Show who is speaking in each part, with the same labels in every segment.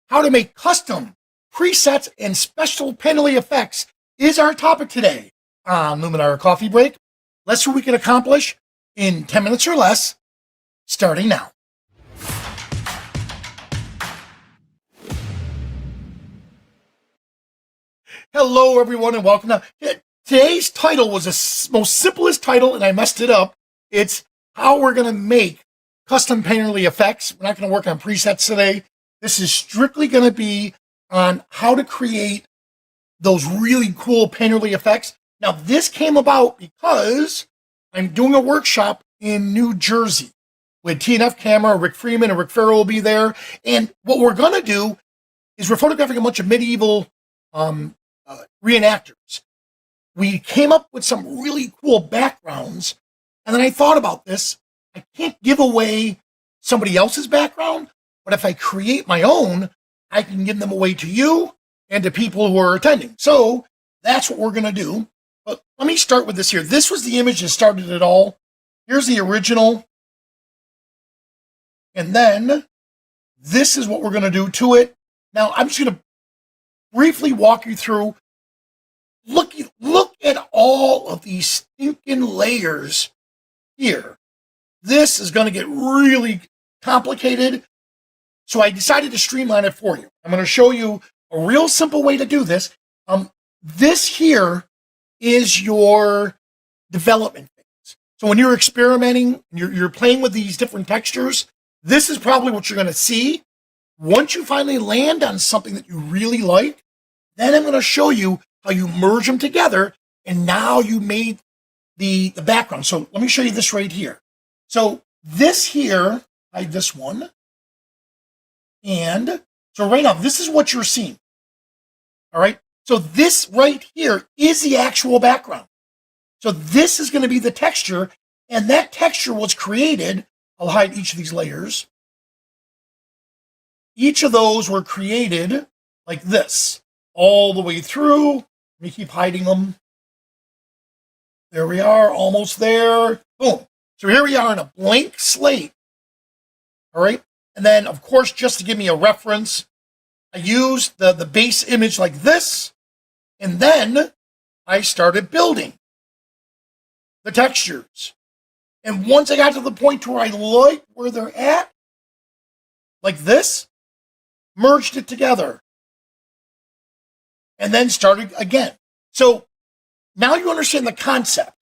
Speaker 1: how to make custom presets and special penalty effects is our topic today on Luminar Coffee Break. Let's see what we can accomplish in 10 minutes or less, starting now. Hello, everyone, and welcome. Now, today's title was the most simplest title, and I messed it up. It's how we're going to make custom penalty effects. We're not going to work on presets today. This is strictly going to be on how to create those really cool penalty effects. Now, this came about because I'm doing a workshop in New Jersey with TNF Camera. Rick Freeman and Rick Farrell will be there. And what we're going to do is we're photographing a bunch of medieval reenactors. We came up with some really cool backgrounds. And then I thought about this. I can't give away somebody else's background, but if I create my own, I can give them away to you and to people who are attending. So that's what we're going to do. But let me start with this here. This was the image that started it all. Here's the original. And then this is what we're going to do to it. Now, I'm just going to briefly walk you through. Look at all of these stinking layers here. This is going to get really complicated. So I decided to streamline it for you. I'm going to show you a real simple way to do this. This here is your development phase. So when you're experimenting, you're playing with these different textures, this is probably what you're going to see. Once you finally land on something that you really like, then I'm going to show you how you merge them together, and now you made the background. So let me show you this right here. So this here, hide this one. And so right now, this is what you're seeing. All right. So this right here is the actual background. So this is going to be the texture, and that texture was created. I'll hide each of these layers. Each of those were created like this, all the way through. Let me keep hiding them. There we are, almost there. Boom. So here we are in a blank slate. All right. And then, of course, just to give me a reference, I used the base image like this. And then I started building the textures. And once I got to the point where I like where they're at, like this, merged it together. And then started again. So now you understand the concept.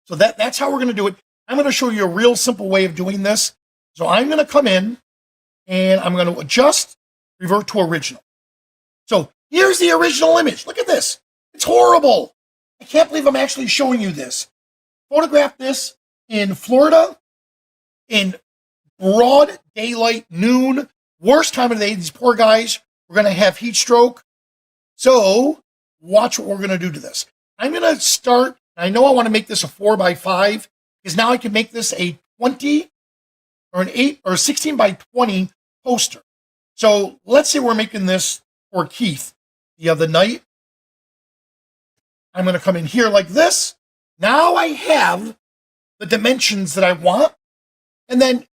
Speaker 1: So that's how we're going to do it. I'm going to show you a real simple way of doing this. So I'm going to come in and I'm going to adjust, revert to original. So here's the original image. Look at this. It's horrible. I can't believe I'm actually showing you this. Photographed this in Florida in broad daylight, noon, worst time of the day. These poor guys were going to have heat stroke. So watch what we're going to do to this. I'm going to start. I know I want to make this a 4x5 because now I can make this a 20 or an 8 or a 16 by 20 poster. So let's say we're making this for Keith the other night. I'm going to come in here like this. Now I have the dimensions that I want. And then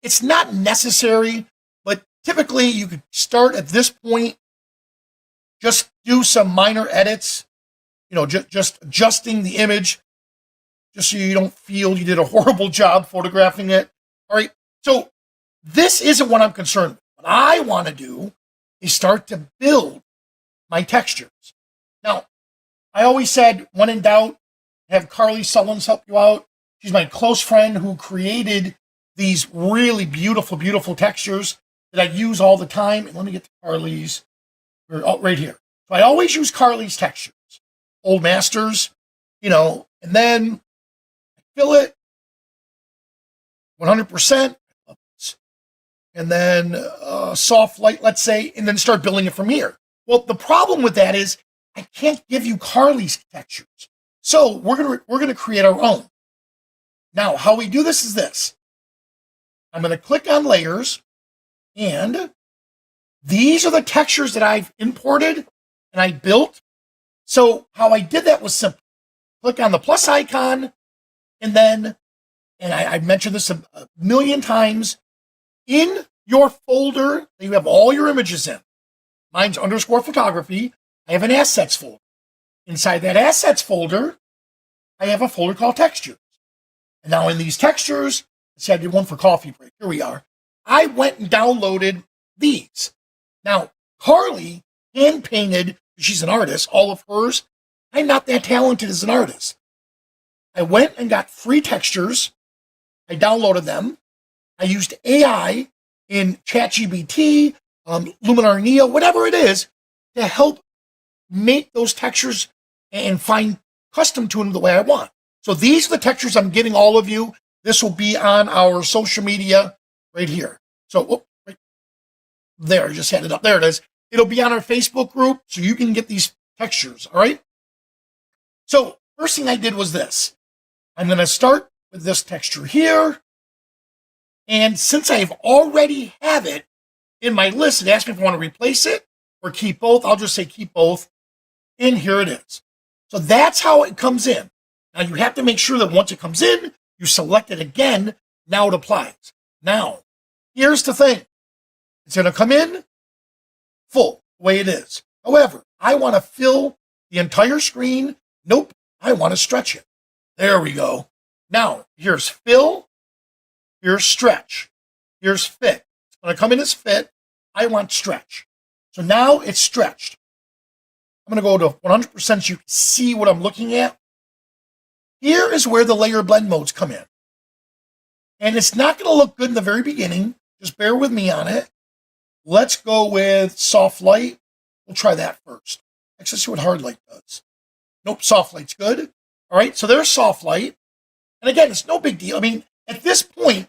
Speaker 1: it's not necessary, but typically you could start at this point, just do some minor edits, just adjusting the image, just so you don't feel you did a horrible job photographing it. All right. So this isn't what I'm concerned with. What I want to do is start to build my textures. Now, I always said, when in doubt, have Carly Sullins help you out. She's my close friend who created these really beautiful, beautiful textures that I use all the time. And let me get to Carly's right here. So I always use Carly's textures, old masters, and then I fill it 100%. And then soft light, let's say, and then start building it from here. Well, the problem with that is I can't give you Carly's textures. So we're gonna create our own. Now, how we do this is this. I'm going to click on layers, and these are the textures that I've imported and I built. So how I did that was simple. Click on the plus icon, and then, and I've mentioned this a million times, in your folder that you have all your images in, mine's underscore photography. I have an assets folder. Inside that assets folder, I have a folder called textures. And now in these textures, let's say I did one for Coffee Break. Here we are. I went and downloaded these. Now, Carly hand painted, she's an artist, all of hers. I'm not that talented as an artist. I went and got free textures. I downloaded them. I used AI in ChatGPT, Luminar Neo, whatever it is, to help make those textures and find custom to them the way I want. So these are the textures I'm giving all of you. This will be on our social media right here. So right there, I just had it up. There it is. It'll be on our Facebook group, so you can get these textures, all right? So first thing I did was this. I'm going to start with this texture here. And since I've already have it in my list, it asks me if I want to replace it or keep both. I'll just say keep both. And here it is. So that's how it comes in. Now you have to make sure that once it comes in, you select it again. Now it applies. Now, here's the thing. It's going to come in full, the way it is. However, I want to fill the entire screen. Nope, I want to stretch it. There we go. Now, here's fill. Here's stretch. Here's fit. It's going to come in as fit. I want stretch. So now it's stretched. I'm going to go to 100% so you can see what I'm looking at. Here is where the layer blend modes come in. And it's not going to look good in the very beginning. Just bear with me on it. Let's go with soft light. We'll try that first. Actually, let's see what hard light does. Nope, soft light's good. All right, so there's soft light. And again, it's no big deal. I mean, at this point,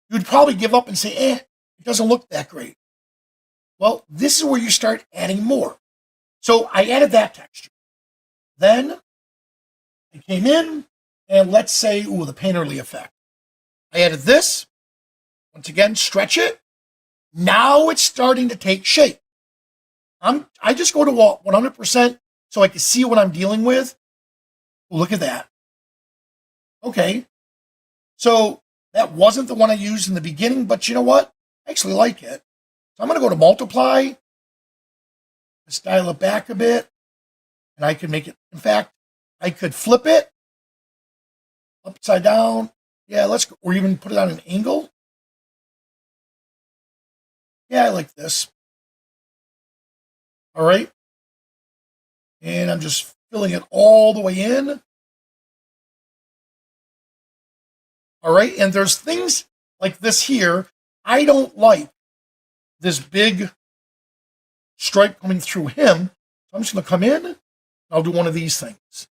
Speaker 1: you'd probably give up and say, it doesn't look that great. Well, this is where you start adding more. So I added that texture. Then I came in and let's say, the painterly effect. I added this. Once again, stretch it. Now it's starting to take shape. I just go to 100% so I can see what I'm dealing with. Look at that. Okay. So that wasn't the one I used in the beginning, but you know what? I actually like it. So I'm going to go to multiply, style it back a bit, and I can make it, in fact, I could flip it upside down. Yeah, let's go, or even put it on an angle. Yeah, I like this. All right. And I'm just filling it all the way in. All right. And there's things like this here. I don't like this big stripe coming through him. So I'm just going to come in. I'll do one of these things.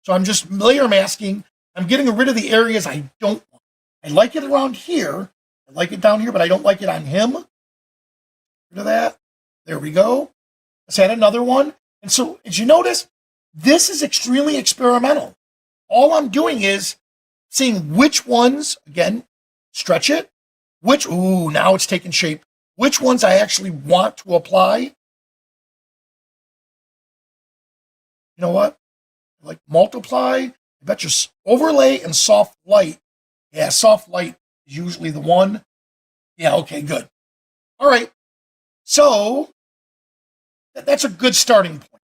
Speaker 1: So I'm just layer masking. I'm getting rid of the areas I don't want. I like it around here. I like it down here, but I don't like it on him. Rid of that. There we go. Let's add another one. And so, as you notice, this is extremely experimental. All I'm doing is seeing which ones, again, stretch it. Now it's taking shape. Which ones I actually want to apply. You know what? Like multiply. I bet you overlay and soft light. Yeah, soft light is usually the one. Yeah, okay, good. All right. So that's a good starting point.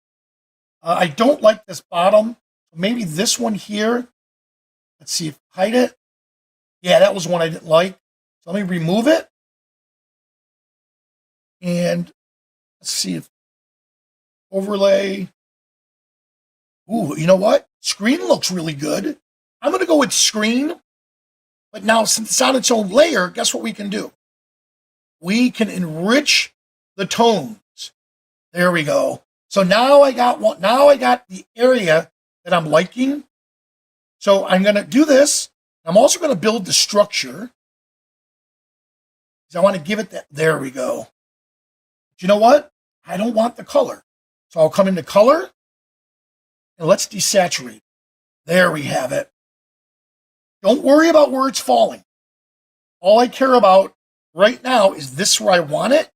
Speaker 1: I don't like this bottom. Maybe this one here. Let's see if hide it. Yeah, that was one I didn't like. So let me remove it. And let's see if overlay. Ooh, you know what? Screen looks really good. I'm going to go with screen. But now, since it's on its own layer, guess what we can do? We can enrich the tones. There we go. So now I got one. Now I got the area that I'm liking. So I'm going to do this. I'm also going to build the structure. Because I want to give it that. There we go. But you know what? I don't want the color. So I'll come into color. And let's desaturate. There we have it. Don't worry about where it's falling. All I care about right now is this where I want it.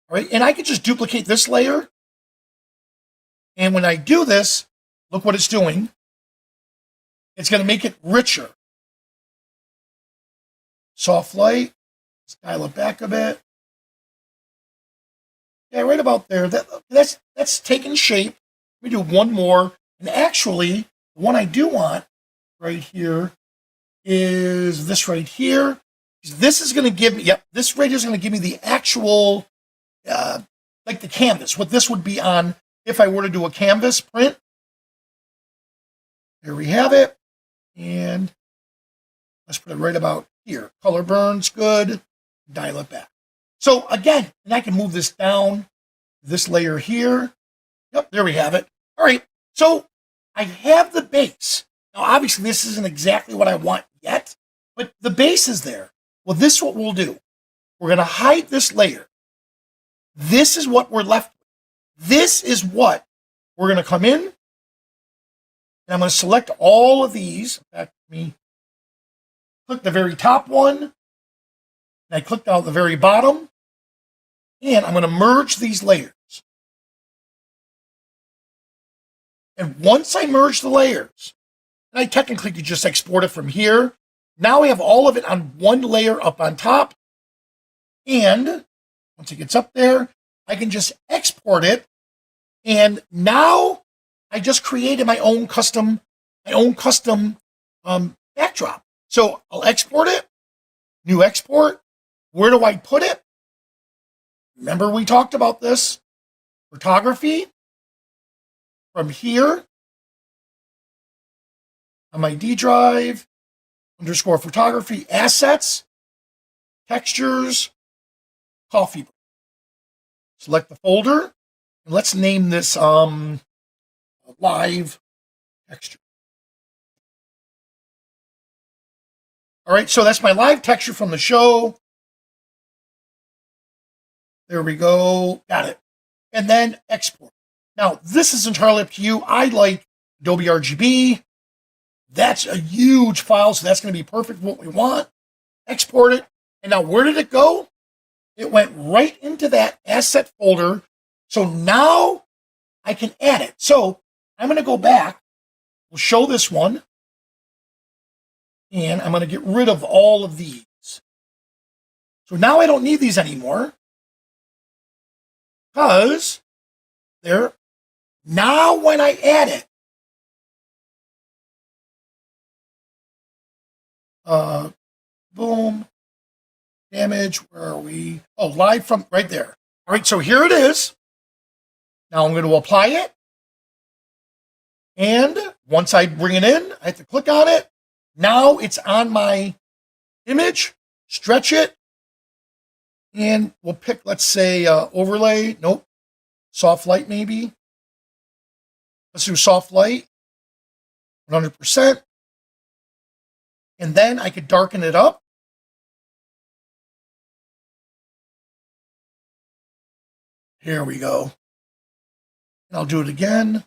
Speaker 1: All right, and I can just duplicate this layer. And when I do this, look what it's doing. It's going to make it richer. Soft light. Style it back a bit. Yeah, right about there. That's taking shape. Let me do one more. And actually, the one I do want right here is this right here. This is going to give me, yep, this right here is going to give me the actual, like the canvas, what this would be on if I were to do a canvas print. Here we have it. And let's put it right about here. Color burns, good. Dial it back. So again, and I can move this down, this layer here. Yep, there we have it. All right, so I have the base. Now, obviously, this isn't exactly what I want yet, but the base is there. Well, this is what we'll do. We're going to hide this layer. This is what we're left with. This is what we're going to come in, and I'm going to select all of these. In fact, let me click the very top one, and I clicked out the very bottom, and I'm going to merge these layers. And once I merge the layers, and I technically could just export it from here, now we have all of it on one layer up on top. And once it gets up there, I can just export it. And now I just created my own custom backdrop. So I'll export it, new export. Where do I put it? Remember we talked about this, photography. From here, on my D drive, _ photography, assets, textures, coffee break. Select the folder, and let's name this live texture. All right, so that's my live texture from the show. There we go, got it. And then export. Now, this is entirely up to you. I like Adobe RGB. That's a huge file, so that's going to be perfect for what we want. Export it. And now, where did it go? It went right into that asset folder. So now I can add it. So I'm going to go back. We'll show this one. And I'm going to get rid of all of these. So now I don't need these anymore. Because there. Now when I add it, boom, damage, where are we? Oh, live from right there. All right, so here it is. Now I'm going to apply it. And once I bring it in, I have to click on it. Now it's on my image, stretch it, and we'll pick, let's say, overlay. Nope. Soft light, maybe. Let's do soft light, 100%. And then I could darken it up. Here we go. And I'll do it again.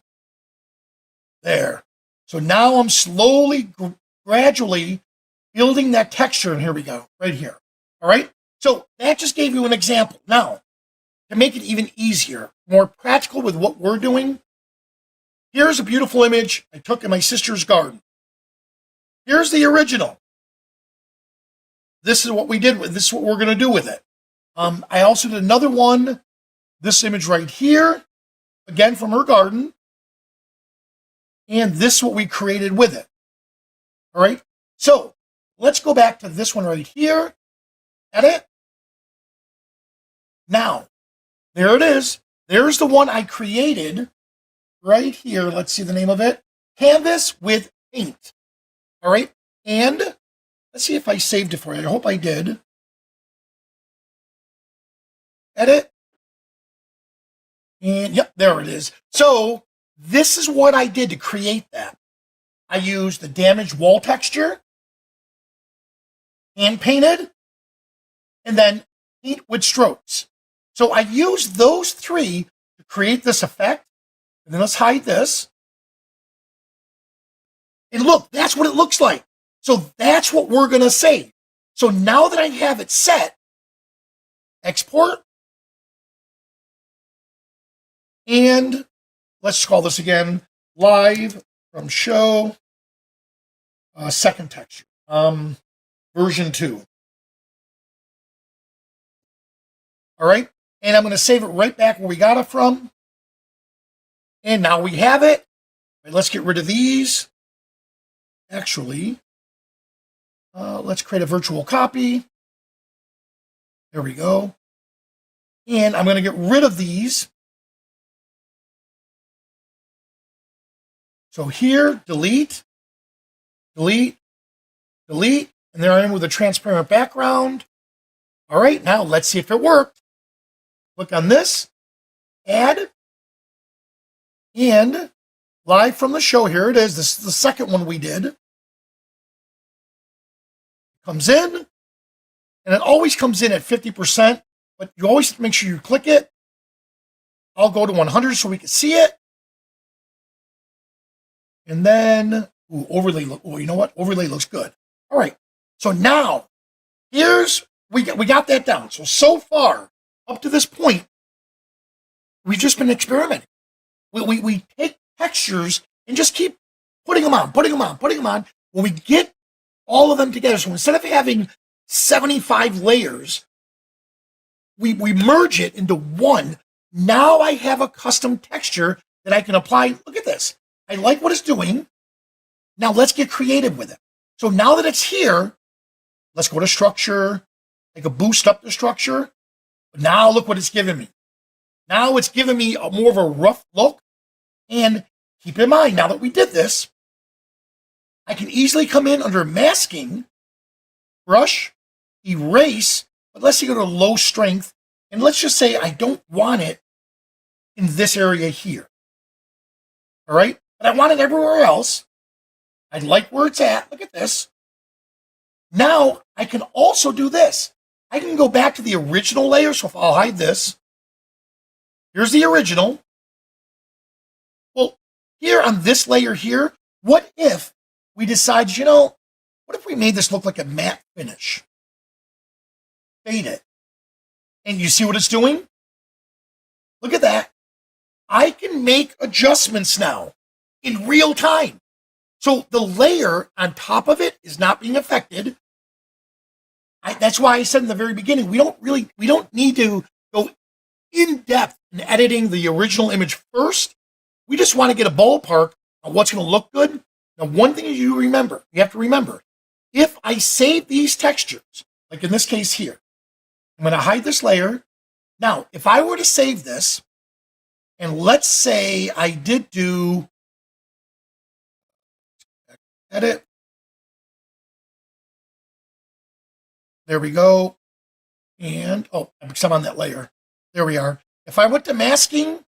Speaker 1: There. So now I'm slowly, gradually building that texture. And here we go, right here. All right. So that just gave you an example. Now, to make it even easier, more practical with what we're doing, here's a beautiful image I took in my sister's garden. Here's the original. This is what we did with this is what we're going to do with it. I also did another one, this image right here, again from her garden. And this is what we created with it. All right. So let's go back to this one right here. Edit. Now, there it is. There's the one I created right here. Let's see the name of it. Canvas with paint. All right. And let's see if I saved it for you. I hope I did. Edit. And yep, there it is. So this is what I did to create that. I used the damaged wall texture, hand painted, and then paint with strokes. So I used those three to create this effect. And then let's hide this. And look, that's what it looks like. So that's what we're going to save. So now that I have it set, export. And let's call this again, live from show, second texture, version 2. All right. And I'm going to save it right back where we got it from. And now we have it. Right, let's get rid of these. Actually, let's create a virtual copy. There we go. And I'm going to get rid of these. So here, delete, delete, delete. And there I am with a transparent background. All right, now let's see if it worked. Click on this, add, and live from the show. Here it is. This is the second one we did. Comes in, and it always comes in at 50%, but you always have to make sure you click it. I'll go to 100 so we can see it. And then, overlay. Oh, you know what? Overlay looks good. All right. So now, we got that down. So far, up to this point, we've just been experimenting. We take textures and just keep putting them on. When we get all of them together, so instead of having 75 layers, we merge it into one. Now I have a custom texture that I can apply. Look at this. I like what it's doing. Now let's get creative with it. So now that it's here, let's go to structure. I can boost up the structure. But now look what it's giving me. Now it's giving me more of a rough look. And keep in mind, now that we did this, I can easily come in under masking, brush, erase, but let's say go to low strength. And let's just say I don't want it in this area here. All right? But I want it everywhere else. I like where it's at. Look at this. Now I can also do this. I can go back to the original layer. So if I'll hide this, here's the original. Well, here on this layer here, what if we decide, what if we made this look like a matte finish? Fade it. And you see what it's doing? Look at that. I can make adjustments now in real time. So the layer on top of it is not being affected. That's why I said in the very beginning, we don't need to go in depth in editing the original image first. We just want to get a ballpark on what's going to look good. Now, one thing you have to remember, if I save these textures, like in this case here, I'm going to hide this layer. Now, if I were to save this, and let's say I did do edit. There we go. And, because I'm on that layer. There we are. If I went to masking,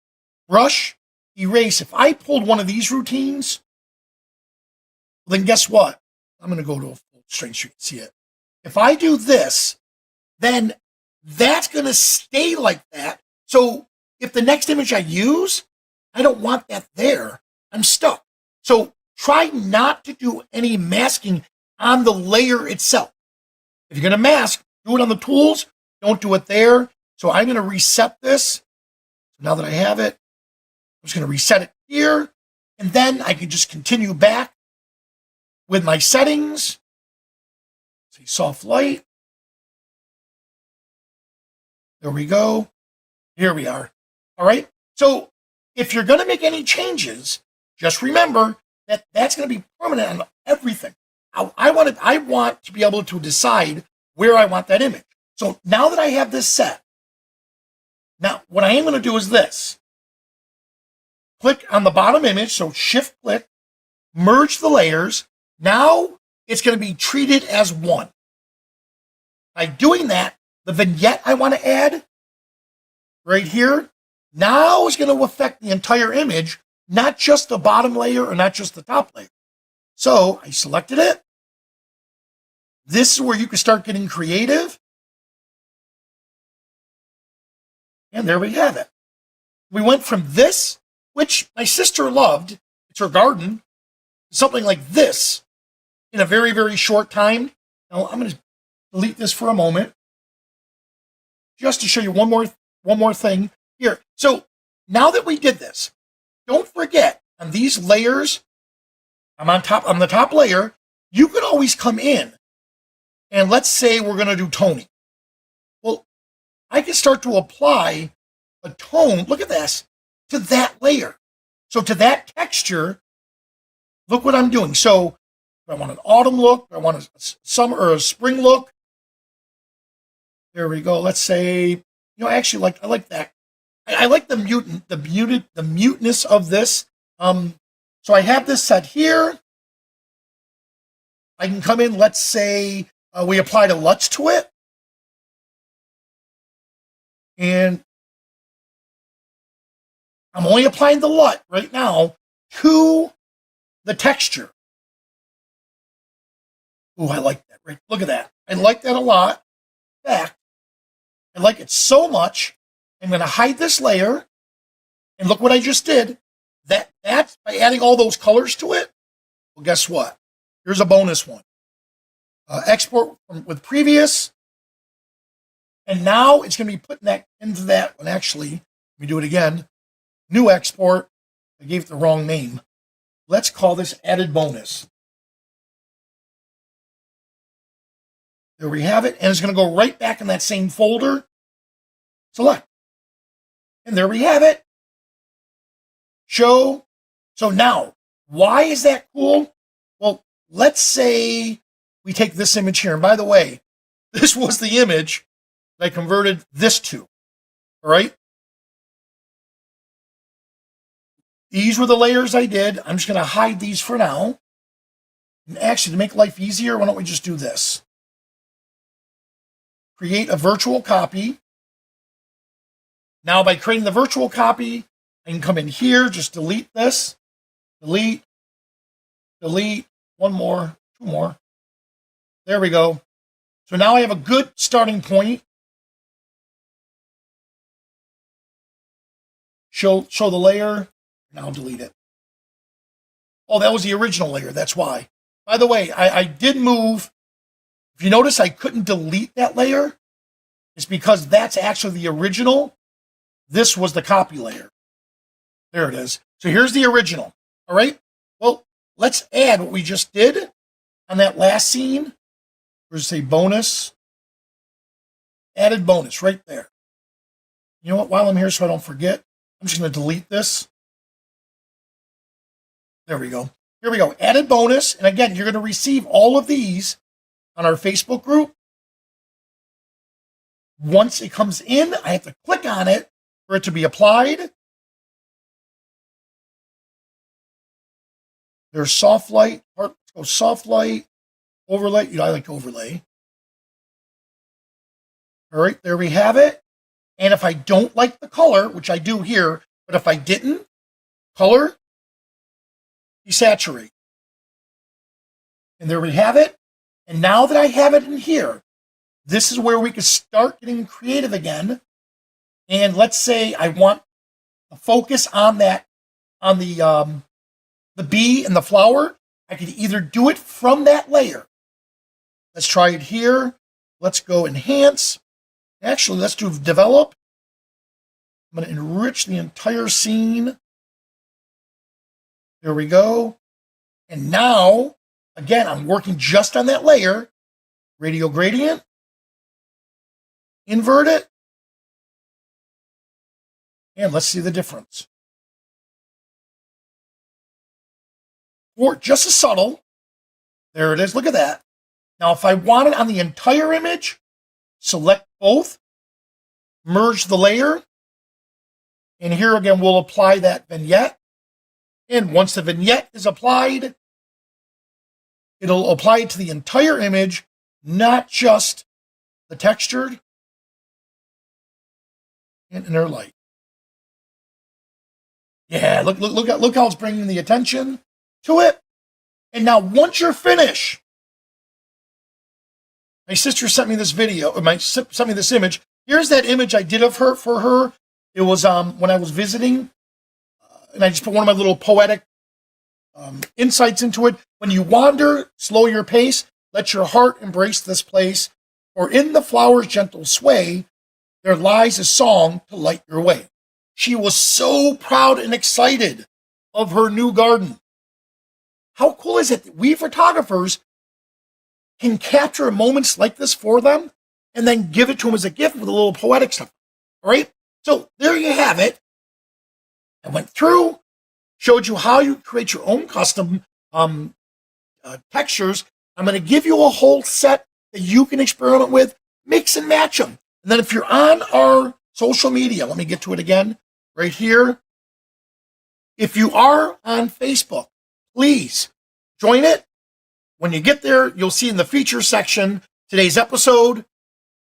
Speaker 1: brush, erase, if I pulled one of these routines, then guess what? I'm going to go to a full strength so you can see it. If I do this, then that's going to stay like that. So if the next image I use, I don't want that there. I'm stuck. So try not to do any masking on the layer itself. If you're going to mask, do it on the tools. Don't do it there. So I'm going to reset this. Now that I have it, I'm just going to reset it here. And then I can just continue back with my settings. See, soft light. There we go. Here we are. All right. So if you're going to make any changes, just remember that that's going to be permanent on everything. I want to be able to decide where I want that image. So now that I have this set, now what I am going to do is this. Click on the bottom image, so shift click, merge the layers. Now it's going to be treated as one. By doing that, the vignette I want to add right here now is going to affect the entire image, not just the bottom layer or not just the top layer. So I selected it. This is where you can start getting creative. And there we have it. We went from this, which my sister loved, it's her garden, to something like this in a very, very short time. Now I'm going to delete this for a moment just to show you one more thing here. So now that we did this, don't forget on these layers, on the top layer, you can always come in and let's say we're going to do toning. Well, I can start to apply a tone, look at this, to that layer. So to that texture, look what I'm doing. So I want an autumn look, I want a summer or a spring look. There we go. Let's say, actually, I like that. I like the muteness of this. So I have this set here. I can come in, let's say we applied a LUTs to it. And I'm only applying the LUT right now to the texture. Oh, I like that. Right? Look at that. I like that a lot. In fact, I like it so much. I'm going to hide this layer. And look what I just did. That's by adding all those colors to it. Well, guess what? Here's a bonus one. Export with previous. And now it's going to be putting that into that one. Actually, let me do it again. New export. I gave it the wrong name. Let's call this added bonus. There we have it. And it's going to go right back in that same folder. Select. And there we have it. Show. So now, why is that cool? Well, let's say we take this image here. And by the way, this was the image that I converted this to. All right. These were the layers I did. I'm just going to hide these for now. And actually, to make life easier, why don't we just do this? Create a virtual copy. Now, by creating the virtual copy, I can come in here, just delete this. Delete. Delete. One more. Two more. There we go. So now I have a good starting point. Show the layer. Now delete it. Oh, that was the original layer. That's why. By the way, I did move. If you notice, I couldn't delete that layer. It's because that's actually the original. This was the copy layer. There it is. So here's the original. All right. Well, let's add what we just did on that last scene. We're going to say bonus. Added bonus right there. You know what? While I'm here, so I don't forget, I'm just going to delete this. There we go. Here we go. Added bonus. And again, you're going to receive all of these on our Facebook group. Once it comes in, I have to click on it for it to be applied. There's soft light. Let's go soft light. Overlay. I like overlay. All right, there we have it. And if I don't like the color, which I do here, but if I didn't, color, desaturate. And there we have it. And now that I have it in here, this is where we can start getting creative again. And let's say I want to focus on that, on the bee and the flower. I could either do it from that layer. Let's try it here. Let's go enhance. Actually, let's do develop. I'm going to enrich the entire scene. There we go. And now, again, I'm working just on that layer. Radial gradient. Invert it. And let's see the difference. Or just as subtle. There it is. Look at that. Now, if I want it on the entire image, select both, merge the layer, and here again, we'll apply that vignette. And once the vignette is applied, it'll apply it to the entire image, not just the textured and inner light. Yeah, look how it's bringing the attention to it. And now once you're finished, my sister sent me this video, or sent me this image. Here's that image I did of her for her. It was when I was visiting, and I just put one of my little poetic insights into it. When you wander, slow your pace. Let your heart embrace this place. For in the flower's gentle sway, there lies a song to light your way. She was so proud and excited of her new garden. How cool is it that we photographers can capture moments like this for them? and then give it to them as a gift with a little poetic stuff. All right. So there you have it. I went through, showed you how you create your own custom textures. I'm going to give you a whole set that you can experiment with, mix and match them. And then if you're on our social media, let me get to it again right here. If you are on Facebook, please join it. When you get there, you'll see in the feature section today's episode.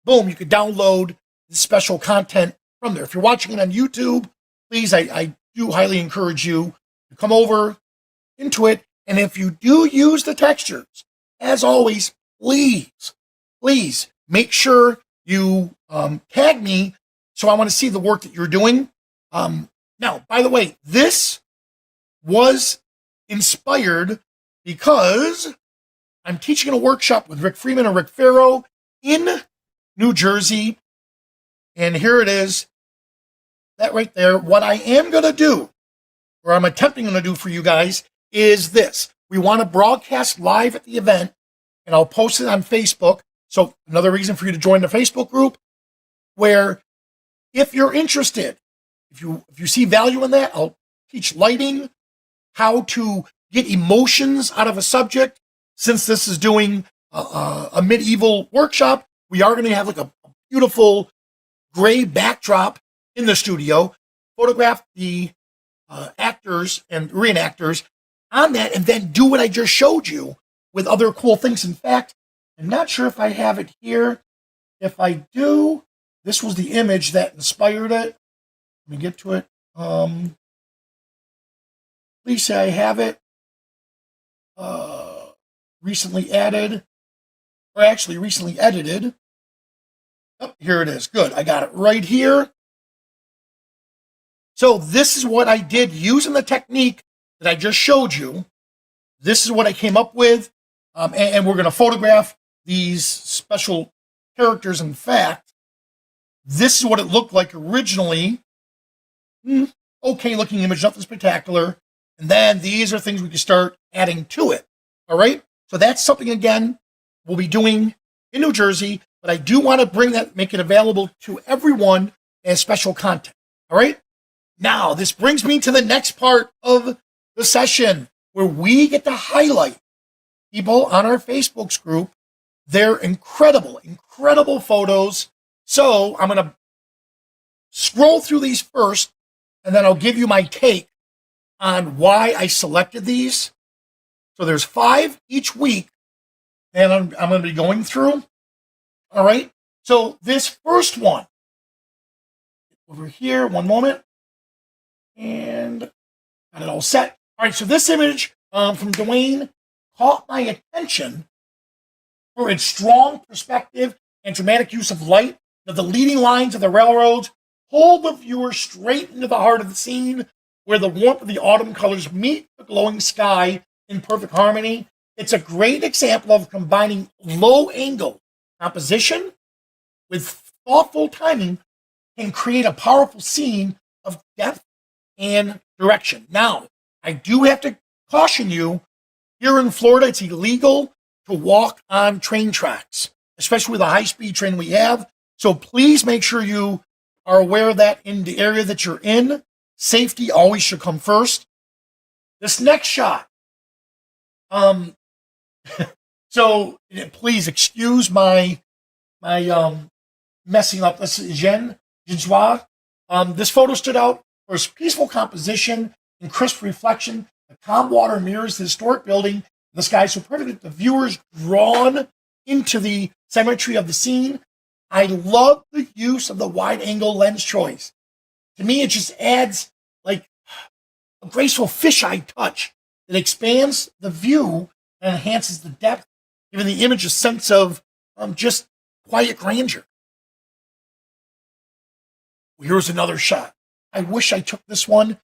Speaker 1: Boom, you can download the special content from there. If you're watching it on YouTube, please, I do highly encourage you to come over into it. And if you do use the textures, as always, please make sure you tag me so I want to see the work that you're doing. Now, by the way, this was inspired because I'm teaching a workshop with Rick Freeman and Rick Farrow in New Jersey. And here it is, that right there. What I am going to do, or I'm attempting to do for you guys, is this. We want to broadcast live at the event, and I'll post it on Facebook. So another reason for you to join the Facebook group, where if you're interested, if you see value in that, I'll teach lighting, how to get emotions out of a subject. Since this is doing a medieval workshop, we are going to have like a beautiful gray backdrop in the studio, photograph the actors and reenactors on that, and then do what I just showed you with other cool things. In fact, I'm not sure if I have it here. If I do, this was the image that inspired it. Let me get to it. Please say I have it. Recently added, or actually recently edited. Oh, here it is. Good. I got it right here. So this is what I did using the technique that I just showed you. This is what I came up with. And we're going to photograph these special characters. In fact, this is what it looked like originally. Okay looking image, nothing spectacular. And then these are things we can start adding to it. All right. So that's something, again, we'll be doing in New Jersey, but I do want to bring that, make it available to everyone as special content. All right. Now, this brings me to the next part of the session where we get to highlight people on our Facebook group, their incredible photos. So I'm going to scroll through these first, and then I'll give you my take on why I selected these. So there's 5 each week, and I'm going to be going through. All right. So this first one, over here, one moment, and got it all set. All right. So this image from Dwayne caught my attention for its strong perspective and dramatic use of light. The leading lines of the railroads pull the viewer straight into the heart of the scene, where the warmth of the autumn colors meet the glowing sky in perfect harmony. It's a great example of combining low angle composition with thoughtful timing can create a powerful scene of depth and direction. Now, I do have to caution you, here in Florida, it's illegal to walk on train tracks, especially with a high-speed train we have. So please make sure you are aware of that in the area that you're in. Safety always should come first. This next shot, so please excuse my messing up. This is Jean Joie. This photo stood out for its peaceful composition and crisp reflection. The calm water mirrors the historic building. The sky so perfect that the viewers drawn into the symmetry of the scene. I love the use of the wide angle lens choice. To me, it just adds like a graceful fisheye touch that expands the view and enhances the depth, giving the image a sense of just quiet grandeur. Here's another shot. I wish I took this one.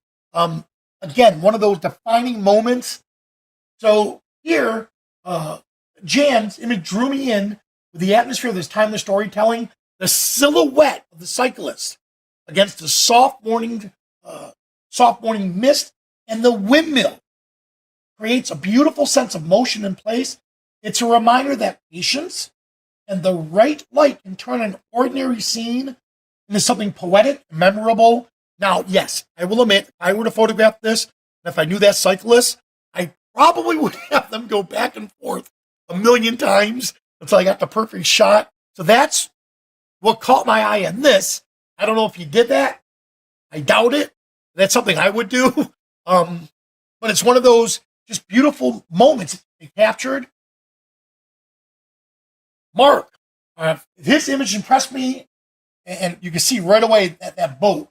Speaker 1: Again, one of those defining moments. So here, Jan's image drew me in with the atmosphere of this timeless storytelling, the silhouette of the cyclist against the soft morning mist, and the windmill creates a beautiful sense of motion and place. It's a reminder that patience and the right light can turn an ordinary scene into something poetic, memorable. Now, yes, I will admit, if I were to photograph this, and if I knew that cyclist, I probably would have them go back and forth a million times until I got the perfect shot. So that's what caught my eye in this. I don't know if he did that. I doubt it. That's something I would do. But it's one of those just beautiful moments they captured. Mark, his image impressed me, and you can see right away that boat.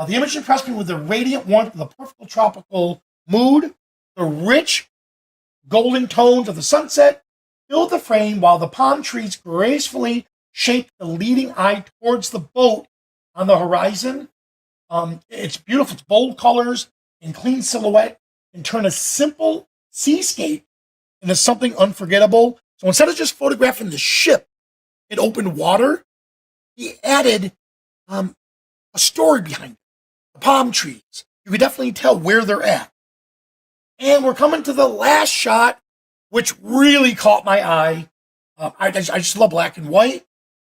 Speaker 1: The image impressed me with the radiant warmth of the perfect tropical mood. The rich golden tones of the sunset filled the frame while the palm trees gracefully shaped the leading eye towards the boat on the horizon. It's beautiful. It's bold colors and clean silhouette and turn a simple seascape into something unforgettable. So instead of just photographing the ship in open water, he added a story behind it. The palm trees. You could definitely tell where they're at. And we're coming to the last shot, which really caught my eye. I just love black and white.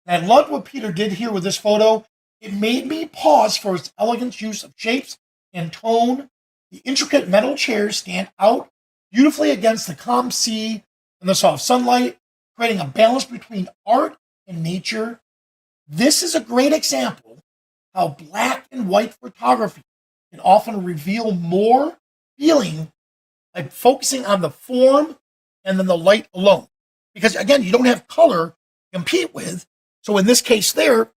Speaker 1: And I loved what Peter did here with this photo. It made me pause for its elegant use of shapes and tone. The intricate metal chairs stand out beautifully against the calm sea and the soft sunlight, creating a balance between art and nature. This is a great example how black and white photography can often reveal more feeling by focusing on the form and then the light alone. Because again, you don't have color to compete with. So in this case there,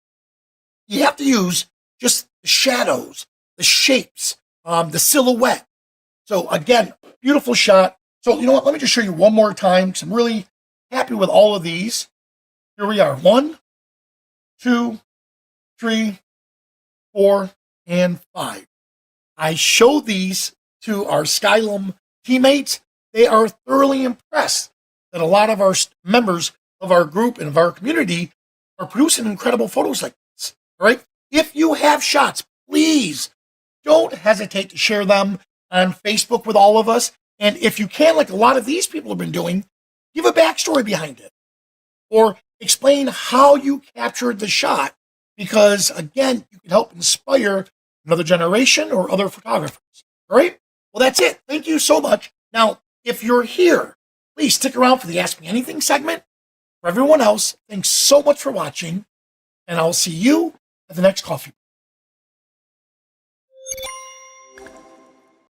Speaker 1: you have to use just the shadows, the shapes, the silhouette. So again, beautiful shot. So you know what? Let me just show you one more time because I'm really happy with all of these. Here we are. 1, 2, 3, 4, and 5. I showed these to our Skylum teammates. They are thoroughly impressed that a lot of our members of our group and of our community are producing incredible photos like this. All right. If you have shots, please don't hesitate to share them on Facebook with all of us. And if you can, like a lot of these people have been doing, give a backstory behind it or explain how you captured the shot. Because again, you can help inspire another generation or other photographers. All right. Well, that's it. Thank you so much. Now, if you're here, please stick around for the Ask Me Anything segment. For everyone else, thanks so much for watching, and I'll see you at the next coffee.